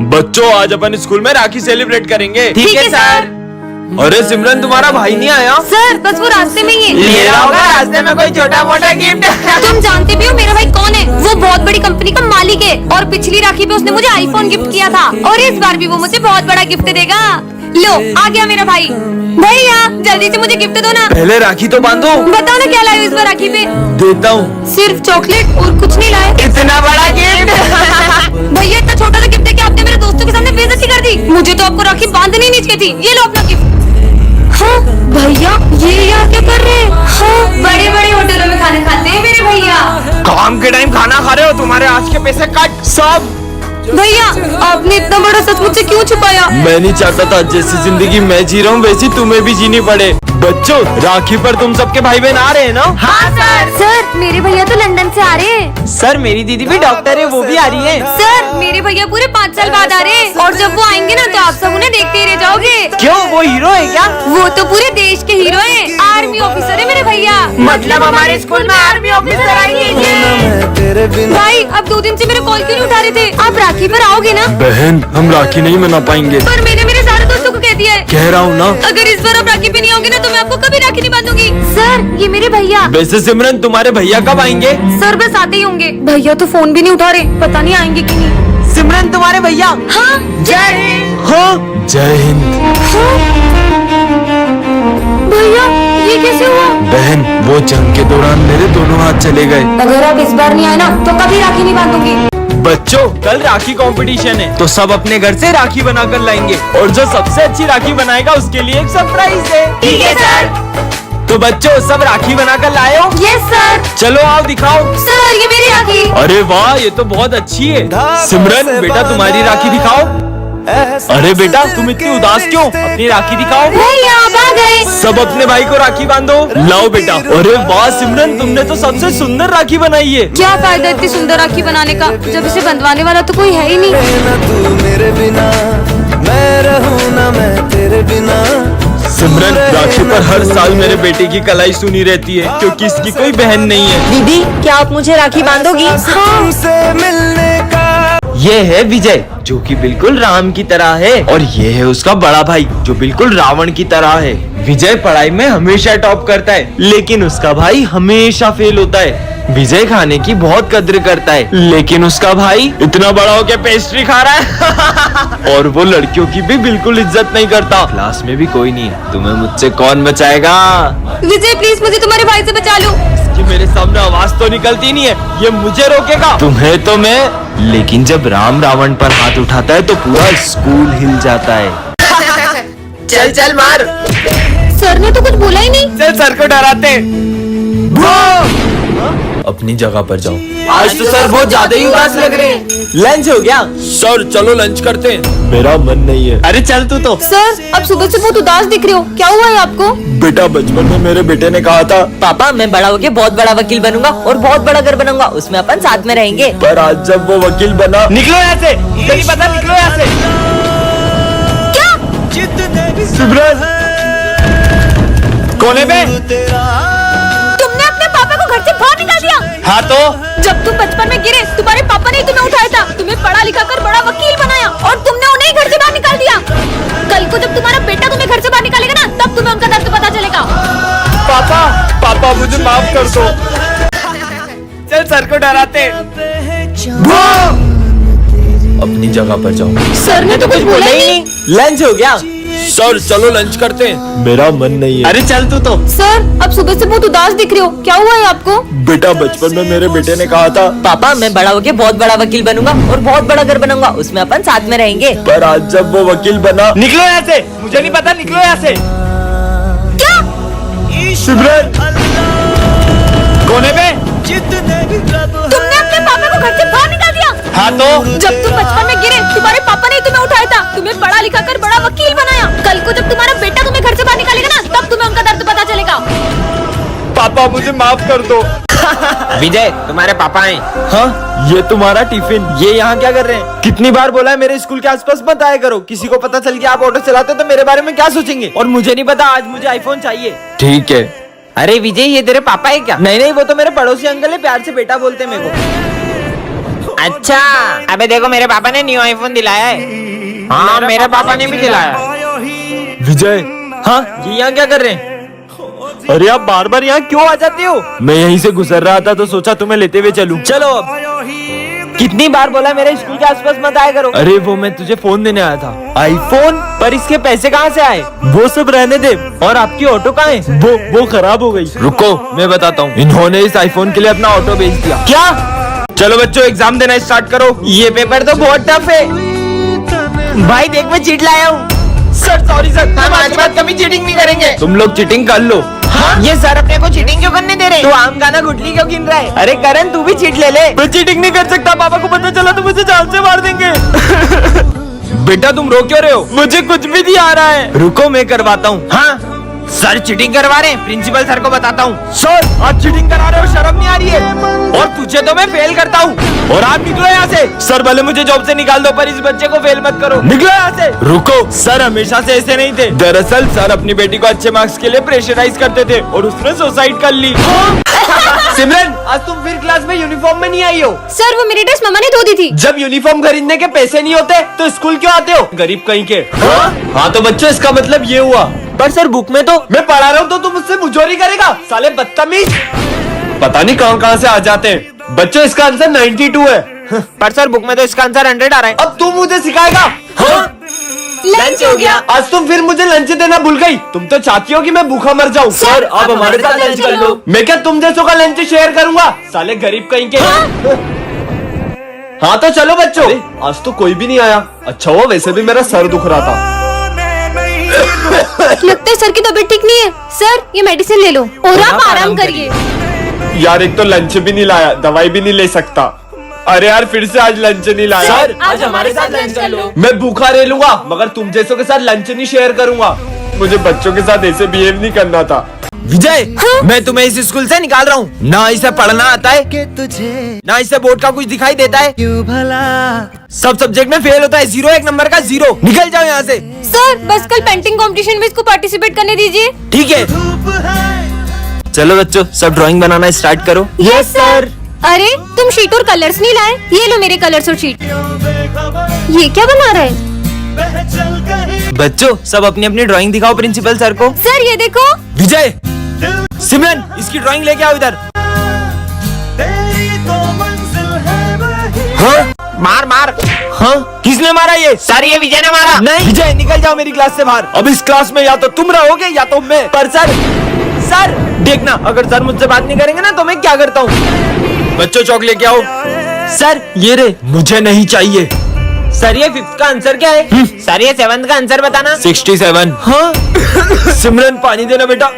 बच्चों आज अपन स्कूल में राखी सेलिब्रेट करेंगे। ठीक है सर। अरे सिमरन तुम्हारा भाई नहीं आया? सर बस वो रास्ते में ही है। ले रहा होगा रास्ते में कोई छोटा मोटा गिफ्ट। तुम जानते भी हो मेरा भाई कौन है? वो बहुत बड़ी कंपनी का मालिक है और पिछली राखी पे उसने मुझे आईफोन गिफ्ट किया था और इस बार भी वो मुझे बहुत बड़ा गिफ्ट देगा। लो आ गया मेरा भाई। भैया जल्दी से मुझे गिफ्ट दो ना। पहले राखी तो बांधो। बताओ ना क्या लाए हो इस बार राखी पे? देता हूँ। सिर्फ चॉकलेट और कुछ नहीं लाए? इतना बड़ा गिफ्ट। भैया इतना छोटा सा गिफ्ट है कि आपने मेरे दोस्तों के सामने बेइज्जती कर दी। मुझे तो आपको राखी बांधनी नहीं चाहिए थी। ये लो अपना गिफ्ट। हाँ भैया ये यहाँ क्या कर रहे हैं? हाँ बड़े बड़े होटलों में खाना खाते हैं मेरे भैया। काम के टाइम खाना खा रहे हो, तुम्हारे आज के पैसे कट सब। भैया आपने इतना बड़ा सच मुझसे क्यों छुपाया? मैं नहीं चाहता था जैसी जिंदगी मैं जी रहा हूँ वैसी तुम्हें भी जीनी पड़े। बच्चों राखी पर तुम सबके भाई बहन आ रहे हैं ना? हाँ सर। सर मेरे भैया तो लंदन से आ रहे हैं। सर मेरी दीदी भी डॉक्टर है, वो भी आ रही है। सर मेरे भैया पूरे 5 साल बाद आ रहे हैं और जब वो आएंगे ना तो आप सब उन्हें देखते ही रह जाओगे। क्यों, वो हीरो है क्या? वो तो पूरे देश के हीरो हैं। आर्मी ऑफिसर है मेरे भैया। मतलब हमारे स्कूल में आर्मी ऑफिसर आएंगे। भाई अब 2 दिन से मेरे कॉल क्यों नहीं उठा रहे थे? आप राखी पर आओगे ना? बहन हम राखी नहीं मना पाएंगे। पर मैंने मेरे सारे दोस्तों को कह दिया है। कह रहा हूँ ना। अगर इस बार आप राखी पे नहीं आओगे ना तो मैं आपको कभी राखी नहीं बांधूंगी। सर ये मेरे भैया। वैसे सिमरन तुम्हारे भैया कब आएंगे? सर बस आते ही होंगे। भैया तो फोन भी नहीं उठा रहे, पता नहीं आएंगे कि नहीं। सिमरन तुम्हारे भैया। हाँ जय हिंद। हाँ जय हिंद। भैया ये कैसे हुआ? बहन वो जंग के दौरान मेरे दोनों हाथ चले गए। अगर आप इस बार नहीं आए ना तो कभी राखी नहीं बांधूंगी। बच्चों कल राखी कंपटीशन है तो सब अपने घर से राखी बनाकर लाएंगे और जो सबसे अच्छी राखी बनाएगा उसके लिए एक सरप्राइज है। ठीक है सर। तो बच्चों सब राखी बनाकर लाए हो? Yes sir. चलो आओ दिखाओ। सर ये मेरी राखी। अरे वाह ये तो बहुत अच्छी है। सिमरन बेटा तुम्हारी राखी दिखाओ। अरे बेटा तुम इतनी उदास क्यों? अपनी राखी दिखाओ। भैया आप आ गए। सब अपने भाई को राखी बांधो। लाओ बेटा। अरे वाह सिमरन तुमने तो सबसे सुंदर राखी बनाई है। क्या फायदा इतनी सुंदर राखी बनाने का जब इसे बंधवाने वाला तो कोई है ही नहीं। तू मेरे बिना मैं रहूं ना मैं तेरे बिना। सिमरन राखी पर हर साल मेरे बेटे की कलाई सुनी रहती है क्योंकि इसकी कोई बहन नहीं है। दीदी क्या आप मुझे राखी बांधोगी? तुमसे मिलने का। ये है विजय जो कि बिल्कुल राम की तरह है और ये है उसका बड़ा भाई जो बिल्कुल रावण की तरह है। विजय पढ़ाई में हमेशा टॉप करता है लेकिन उसका भाई हमेशा फेल होता है। विजय खाने की बहुत कद्र करता है लेकिन उसका भाई इतना बड़ा होकर पेस्ट्री खा रहा है। और वो लड़कियों की भी बिल्कुल इज्जत नहीं करता। क्लास में भी कोई नहीं है। तुम्हें मुझसे कौन बचाएगा? विजय प्लीज मुझे तुम्हारे भाई से बचा लो। कि मेरे सामने आवाज तो निकलती नहीं है, ये मुझे रोकेगा? तुम्हें तो मैं, लेकिन जब राम रावण पर हाथ उठाता है तो पूरा स्कूल हिल जाता है। चल चल मार। सर ने तो कुछ बोला ही नहीं। चल सर को डराते। अपनी जगह पर जाओ। आज तो सर बहुत ज्यादा ही उदास लग रहे हैं। लंच हो गया? सर चलो लंच करते हैं। मेरा मन नहीं है। अरे चल तू तो। सर अब सुबह से बहुत उदास दिख रहे हो, क्या हुआ है आपको? बेटा बचपन में मेरे बेटे ने कहा था पापा मैं बड़ा होके बहुत बड़ा वकील बनूंगा और बहुत बड़ा घर बनाऊंगा, उसमें अपन साथ में रहेंगे। पर आज जब वो वकील बना। निकलो यहाँ से, मुझे नहीं पता, निकलो यहाँ से। सिमरन कोने पे। तुमने अपने पापा को घर से बाहर निकाल दिया। हाँ तो जब तुम बचपन में गिरे तुम्हारे पापा ने तुम्हें उठाया था, तुम्हें पढ़ा लिखा कर बड़ा वकील बनाया और तुमने उन्हें घर से बाहर निकाल दिया। कल को जब तुम्हारा बेटा तुम्हें घर से बाहर निकालेगा ना तब तुम्हें उनका दर्द पता चलेगा। पापा पापा मुझे माफ कर दो। चल सर को डराते। अपनी जगह पर जाओ। सर ने तो कुछ बोला ही नहीं। लंच हो गया? सर चलो लंच करते हैं। मेरा मन नहीं है। अरे चल तू तो। सर अब सुबह से बहुत उदास दिख रहे हो, क्या हुआ है आपको? बेटा बचपन में मेरे बेटे ने कहा था पापा मैं बड़ा होके बहुत बड़ा वकील बनूंगा और बहुत बड़ा घर बनाऊंगा, उसमें अपन साथ में रहेंगे। पर आज जब वो वकील बना। निकलो यहाँ से, मुझे नहीं पता, निकलो यहाँ से। सिमरन कोने पे। तुमने अपने पापा को घर से बाहर निकाल दिया। हाँ तो जब तुम बचपन में गिरे तुम्हारे पापा ने तुम्हें उठाया था, तुम्हें पढ़ा लिखा कर बड़ा वकील बनाया। कल को जब तुम्हारा बेटा तुम्हें घर से बाहर निकालेगा ना तब तुम्हें उनका दर्द पता चलेगा। पापा मुझे माफ कर दो। विजय तुम्हारे पापा हैं। हाँ ये तुम्हारा टिफिन। ये यहाँ क्या कर रहे हैं? कितनी बार बोला है मेरे स्कूल के आसपास मत आया करो, किसी को पता चल गया आप ऑटो चलाते हो तो मेरे बारे में क्या सोचेंगे? और मुझे नहीं पता, आज मुझे आईफोन चाहिए। ठीक है। अरे विजय ये तेरे पापा है क्या? नहीं नहीं वो तो मेरे पड़ोसी अंकल है, प्यार से बेटा बोलते हैं मेरे को। अच्छा, अबे देखो मेरे पापा ने न्यू आईफोन दिलाया है। हाँ मेरे पापा ने भी दिलाया। विजय, हाँ ये यहाँ क्या कर रहे हैं? अरे आप बार बार यहाँ क्यों आ जाते हो? मैं यहीं से गुजर रहा था तो सोचा तुम्हें लेते हुए चलूं। चलो अब। कितनी बार बोला मेरे स्कूल के आसपास मत आया करो। अरे वो मैं तुझे फोन देने आया था। आईफोन? पर इसके पैसे कहाँ से आए? वो सब रहने दे। और आपकी ऑटो कहाँ है? वो खराब हो गई। रुको मैं बताता हूँ। इन्होंने इस आईफोन के लिए अपना ऑटो बेच दिया। क्या? चलो बच्चों एग्जाम देना स्टार्ट करो। ये पेपर तो बहुत टफ है। भाई देख मैं चीट लाया हूँ। सर सॉरी सर, हम आज बाद कभी चीटिंग नहीं करेंगे। तुम लोग चीटिंग कर लो। ये सर अपने को चीटिंग क्यों करने दे रहे? तू आम गाना गुटली क्यों गिन रहा है? अरे करण तू भी चीट ले ले। मैं चीटिंग नहीं कर सकता, पापा को पता चला तो मुझे जान से मार देंगे। बेटा तुम रो क्यों रहे हो? मुझे कुछ भी नहीं आ रहा है। रुको मैं करवाता हूँ। हाँ सर चीटिंग करवा रहे हैं, प्रिंसिपल सर को बताता हूँ। सर आप चीटिंग करा रहे हो, शर्म नहीं आ रही है? और तुझे तो मैं फेल करता हूँ। और आप निकलो यहाँ से। सर भले मुझे जॉब से निकाल दो पर इस बच्चे को फेल मत करो। निकलो यहाँ से। रुको, सर हमेशा से ऐसे नहीं थे। दरअसल सर अपनी बेटी को अच्छे मार्क्स के लिए प्रेशराइज करते थे और उसने सुसाइड कर ली। सिमरन आज तुम फिर क्लास में यूनिफॉर्म में नहीं आई हो। सर वो मेरी ड्रेस मम्मा ने धो दी थी। जब यूनिफॉर्म खरीदने के पैसे नहीं होते तो स्कूल क्यों आते हो? गरीब कहीं के। हाँ तो बच्चों इसका मतलब ये हुआ। पर सर बुक में तो मैं पढ़ा रहा हूँ तो तुम मुझसे मुझोरी करेगा? साले बदतमीज। पता नहीं कहाँ से आ जाते हैं। बच्चों इसका आंसर 92 है। पर सर बुक में तो इसका आंसर 100 आ रहा है। अब तू मुझे सिखाएगा? लंच हो गया। आज तुम फिर मुझे लंच देना भूल गई। तुम तो चाहती हो कि मैं भूखा मर जाऊँ। सर, आप हमारे साथ लंच कर लो। मैं क्या तुम जैसों का लंच शेयर करूंगा? साले गरीब कहीं के। हाँ तो चलो बच्चों। आज तो कोई भी नहीं आया। अच्छा हुआ, वैसे भी मेरा सर दुख रहा था। लगता है सर की तबीयत ठीक नहीं है। सर ये मेडिसिन ले लो और आप आराम करिए। यार एक तो लंच भी नहीं लाया, दवाई भी नहीं ले सकता। अरे यार फिर से आज लंच नहीं लाया। सर, आज हमारे साथ लंच कर लो। मैं भूखा रह लूंगा मगर तुम जैसों के साथ लंच नहीं शेयर करूंगा। मुझे बच्चों के साथ ऐसे बिहेव नहीं करना था। विजय, मैं तुम्हें इस स्कूल से निकाल रहा हूँ। ना इसे पढ़ना आता है कि तुझे ना इसे बोर्ड का कुछ दिखाई देता है। क्यों भला सब सब्जेक्ट में फेल होता है। 0 एक नंबर का 0। निकल जाओ यहाँ से। सर बस कल पेंटिंग कंपटीशन में इसको पार्टिसिपेट करने दीजिए। ठीक है चलो बच्चों सब ड्राइंग बनाना स्टार्ट करो। Yes sir. अरे तुम शीट और कलर्स नहीं लाए? ये लो मेरे कलर्स और शीट। ये क्या बना रहा है? बच्चों सब अपनी अपनी ड्राइंग दिखाओ प्रिंसिपल सर को। सर ये देखो। विजय, सिमरन इसकी ड्राइंग लेके आओ इधर। हाँ? मार मार। हाँ? किसने मारा ये? सर ये विजय ने मारा। नहीं विजय निकल जाओ मेरी क्लास से बाहर। अब इस क्लास में या तो तुम रहोगे या तो मैं। पर सर देखना अगर सर मुझसे बात नहीं करेंगे ना तो मैं क्या करता हूँ। बच्चों चौक लेके आओ। सर ये रे। मुझे नहीं चाहिए। सर ये 5th का आंसर क्या है? सर ये 7th का आंसर बताना। 67। हाँ? सिमरन पानी देना बेटा।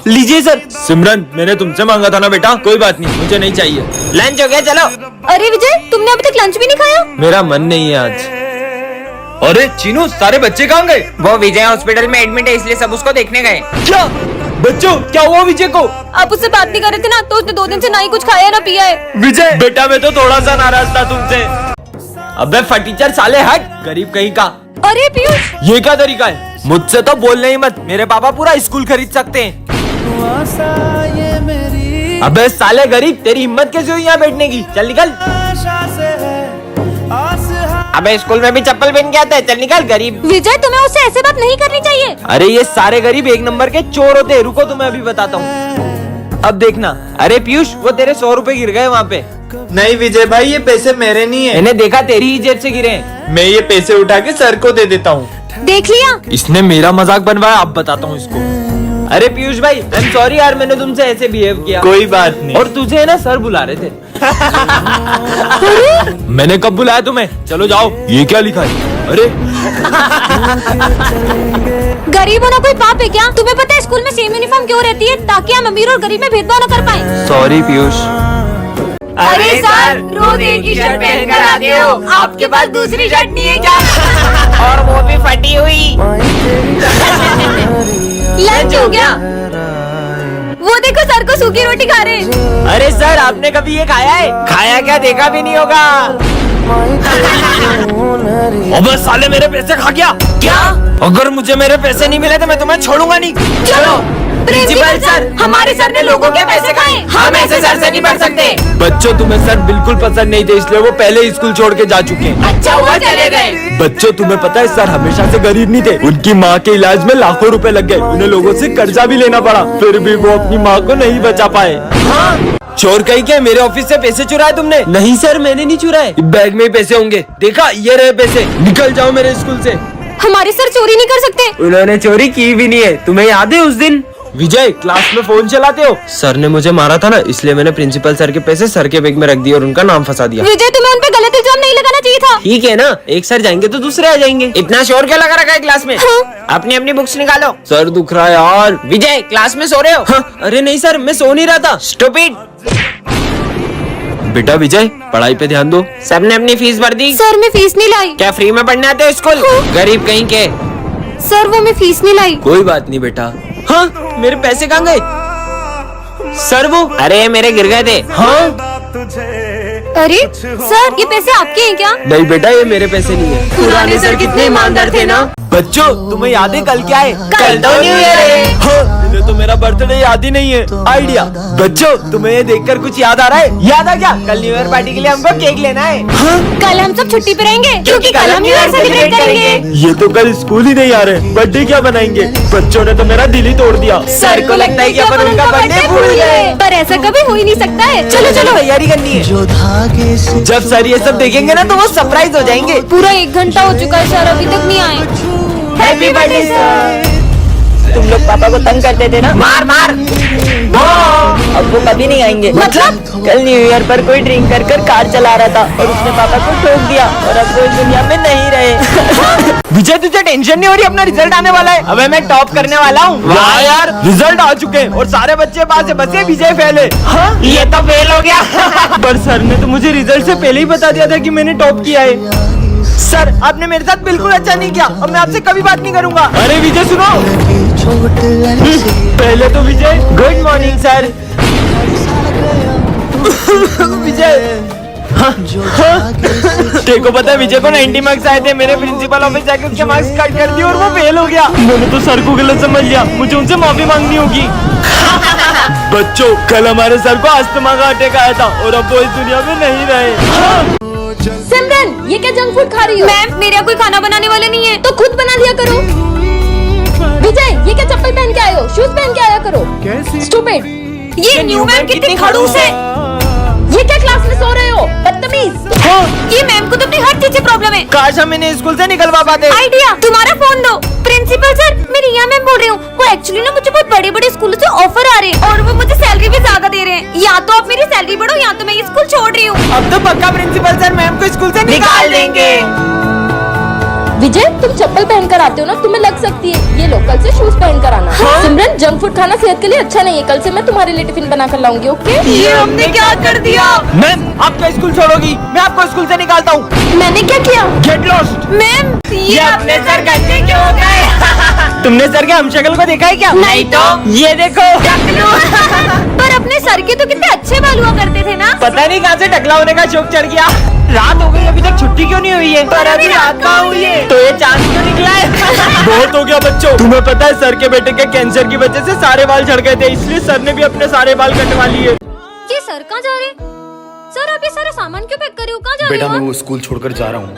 लीजिए सर। सिमरन मैंने तुमसे मांगा था ना बेटा। कोई बात नहीं मुझे नहीं चाहिए। लंच हो गया चलो। अरे विजय तुमने अभी तक लंच भी नहीं खाया? मेरा मन नहीं है आज। अरे चीनू सारे बच्चे कहाँ गए? वो विजय हॉस्पिटल में एडमिट है इसलिए सब उसको देखने गए। क्या? बच्चों क्या हुआ विजय को? आप उससे बात नहीं कर रहे थे ना तो उसने 2 दिन से ना ही कुछ खाया ना पिया है। विजय बेटा मैं तो थोड़ा सा नाराज था तुमसे। अबे फटीचर साले हट, गरीब कहीं का। अरे पीयूष ये क्या तरीका है? मुझसे तो बोलने ही मत। मेरे पापा पूरा स्कूल खरीद सकते हैं। आशा ये मेरी अबे साले गरीब तेरी हिम्मत कैसे हुई यहाँ बैठने की? चल निकल। आशा से है आस अबे स्कूल में भी चप्पल पहन के आता है। चल निकल गरीब। विजय तुम्हें उससे ऐसे बात नहीं करनी चाहिए। अरे ये सारे गरीब एक नंबर के चोर होते हैं। रुको तुम्हें अभी बताता हूँ। अब देखना। अरे पीयूष वो तेरे 100 रुपए गिर गए वहाँ पे। नहीं विजय भाई ये पैसे मेरे नहीं है। मैंने देखा तेरी ही जेब से गिरे हैं। मैं ये पैसे उठा के सर को दे देता हूँ। देख लिया? इसने मेरा मजाक बनवाया। अब बताता हूँ इसको। अरे पीयूष भाई आई एम सॉरी यार मैंने तुमसे ऐसे बिहेव किया। कोई बात नहीं। और तुझे है ना सर बुला रहे थे। मैंने कब बुलाया तुम्हें? चलो जाओ। ये क्या लिखा है? अरे गरीब होना कोई पाप है क्या? तुम्हें पता है स्कूल में सेम यूनिफॉर्म क्यों रहती है? ताकि हम अमीर और गरीब में भेदभाव न कर पाए। सॉरी पीयूष। अरे सर रोज एक ही शर्ट पहन कर आते हो। आपके पास दूसरी शर्ट नहीं है क्या? और वो भी फटी हुई। लंच हो गया। वो देखो सर को सूखी रोटी खा रहे हैं। अरे सर आपने कभी ये खाया है? खाया क्या देखा भी नहीं होगा। अबे साले मेरे पैसे खा गया। क्या? अगर मुझे मेरे पैसे नहीं मिले तो मैं तुम्हें छोड़ूंगा नहीं। चलो प्रिंसिपल सर, हमारे सर ने लोगों के पैसे खाए, हम ऐसे सर से नहीं पढ़ सकते। बच्चों तुम्हें सर बिल्कुल पसंद नहीं थे, इसलिए वो पहले ही स्कूल छोड़ के जा चुके हैं। अच्छा हुआ चले गए। बच्चों तुम्हें पता है सर हमेशा से गरीब नहीं थे, उनकी माँ के इलाज में लाखों रुपए लग गए, उन्हें लोगों से कर्जा भी लेना पड़ा, फिर भी वो अपनी माँ को नहीं बचा पाए। चोर कहीं के मेरे ऑफिस से पैसे चुराए तुमने? नहीं सर मैंने नहीं चुराए, बैग में ही पैसे होंगे, देखा ये रहे पैसे, निकल जाओ मेरे स्कूल से। हमारे सर चोरी नहीं कर सकते। उन्होंने चोरी की भी नहीं है, तुम्हें याद है उस दिन विजय क्लास में फोन चलाते हो, सर ने मुझे मारा था ना, इसलिए मैंने प्रिंसिपल सर के पैसे सर के बैग में रख दिए और उनका नाम फंसा दिया। विजय तुम्हें उन पे गलत इल्जाम नहीं लगाना चाहिए था। ठीक है ना, एक सर जाएंगे तो दूसरे आ जाएंगे। इतना शोर क्यों लगा रखा है क्लास में? अपनी अपनी बुक्स निकालो। सर दुख रहा है यार। विजय क्लास में सो रहे हो? हाँ, अरे नहीं सर मैं सो नहीं रहा था। स्टूपिड। बेटा विजय पढ़ाई पे ध्यान दो। सबने अपनी फीस भर दी? सर मैं फीस नहीं लाई। क्या फ्री में पढ़ने आते हो स्कूल? गरीब कहीं के। सर वो मैं फीस नहीं लाई। कोई बात नहीं बेटा। हाँ मेरे पैसे कहाँ गए सर? वो अरे मेरे गिर गए थे। हाँ अरे सर ये पैसे आपके हैं क्या? नहीं बेटा ये मेरे पैसे नहीं है। पुराने सर कितने ईमानदार थे ना। बच्चों तुम्हें याद है कल क्या है? कल तो न्यू ईयर है। हाँ, मुझे तो मेरा बर्थडे याद ही नहीं है। आइडिया। बच्चों तुम्हें ये देखकर कुछ याद आ रहा है? याद आ क्या? कल न्यू ईयर पार्टी के लिए हमको केक लेना है। हाँ? कल हम सब छुट्टी पे रहेंगे क्योंकि कल हम न्यू ईयर सेलिब्रेट करेंगे। ये तो कल स्कूल ही नहीं आ रहे, बर्थडे क्या बनाएंगे? बच्चों ने तो मेरा दिल ही तोड़ दिया। सर को लगता है कि अपन उनका बर्थडे भूल गए, पर ऐसा कभी हो ही नहीं सकता है। चलो चलो तैयारी करनी है। जो धागे से जब सर ये सब देखेंगे ना तो वो सरप्राइज हो जाएंगे। पूरा 1 घंटा हो चुका है सर अभी तक नहीं आए। Happy birthday sir. तुम लोग पापा को तंग करते थे ना, मार मार। अब वो कभी नहीं आएंगे। मतलब? कल न्यू ईयर पर कोई ड्रिंक कर कर कार चला रहा था और उसने पापा को ठोक दिया और अब वो इस दुनिया में नहीं रहे। विजय तुझे टेंशन नहीं हो रही? अपना रिजल्ट आने वाला है, अबे मैं टॉप करने वाला हूँ। वाह यार रिजल्ट आ चुके हैं और सारे बच्चे पास है, बस ये विजय फेल है। हाँ? ये तो फेल हो गया। पर सर ने तो मुझे रिजल्ट से पहले ही बता दिया था कि मैंने टॉप किया है। सर आपने मेरे साथ बिल्कुल अच्छा नहीं किया, अब मैं आपसे कभी बात नहीं करूंगा। अरे विजय सुनो, चोट ऐसी पहले तो विजय गुड मॉर्निंग सर। विजय जो धागे से तेरे को पता है विजय को 90 मार्क्स आए थे, मैंने प्रिंसिपल ऑफिस जाके उसके मार्क्स कट कर दिए और वो फेल हो गया। मैंने तो सर को गलत समझ लिया, मुझे उनसे माफी मांगनी होगी। बच्चों कल हमारे सर को अस्थमा का अटैक आया था और अब वो इस दुनिया में नहीं रहे। सिमरन ये क्या जंक फूड खा रही हो? मैम मेरे यहाँ कोई खाना बनाने वाले नहीं है, तो खुद बना लिया करो। विजय ये क्या चप्पल पहन के आए हो? शूज पहन के आया करो। स्टूपिड। ये न्यू मैम कितनी खड़ूस है। ये क्या क्लास में सो रहे हो? बदतमीज। ये मैम को तो अपनी हर चीज से प्रॉब्लम है। काश हम इन्हें स्कूल से निकलवा पाते। आइडिया तुम्हारा फोन दो। प्रिंसिपल सर मैं रिया मैम बोल रही हूँ, वो एक्चुअली ना मुझे बहुत बड़े बड़े स्कूलों से ऑफर आ रहे हैं और वो मुझे सैलरी भी ज्यादा दे रहे हैं। या तो आप मेरी सैलरी बढ़ो या तो मैं ये स्कूल छोड़ रही हूँ। अब तो पक्का प्रिंसिपल सर मैम को स्कूल से निकाल देंगे। विजय तुम चप्पल पहन कर आते हो ना, तुम्हें लग सकती है। ये लो कल से शूज पहन कर आना। सिमरन जंक फूड खाना सेहत के लिए अच्छा नहीं है, कल से मैं तुम्हारे लिए टिफिन बना कर लाऊंगी। ओके? ये हमने क्या कर दिया? मैम आप क्या स्कूल छोड़ोगी? मैं आपको स्कूल से निकालता हूँ। मैंने क्या किया? Get lost. मैम ये अपने सर गंदे क्यों हो गए? तुमने सर के हमशक्ल को देखा है क्या? नहीं तो। ये देखो। पर अपने सर के तो कितने अच्छे बाल हुआ करते थे ना। पता नहीं कहाँ से टकला होने का शौक चढ़ गया। रात हो गई अभी तक छुट्टी क्यों नहीं हुई है? पर अभी रात कहाँ हुई है? तो ये चांद क्यों निकला है? बहुत हो गया बच्चों, तुम्हें पता है सर के बेटे के कैंसर की वजह से सारे बाल झड़ गए थे, इसलिए सर ने भी अपने सारे बाल कटवा लिए। ये सर कहाँ जा रहे? सर आप ये सारा सामान क्यों पैक कर रहे हो? कहाँ जा रहे हो? बेटा मैं वो स्कूल छोड़कर जा रहा हूँ।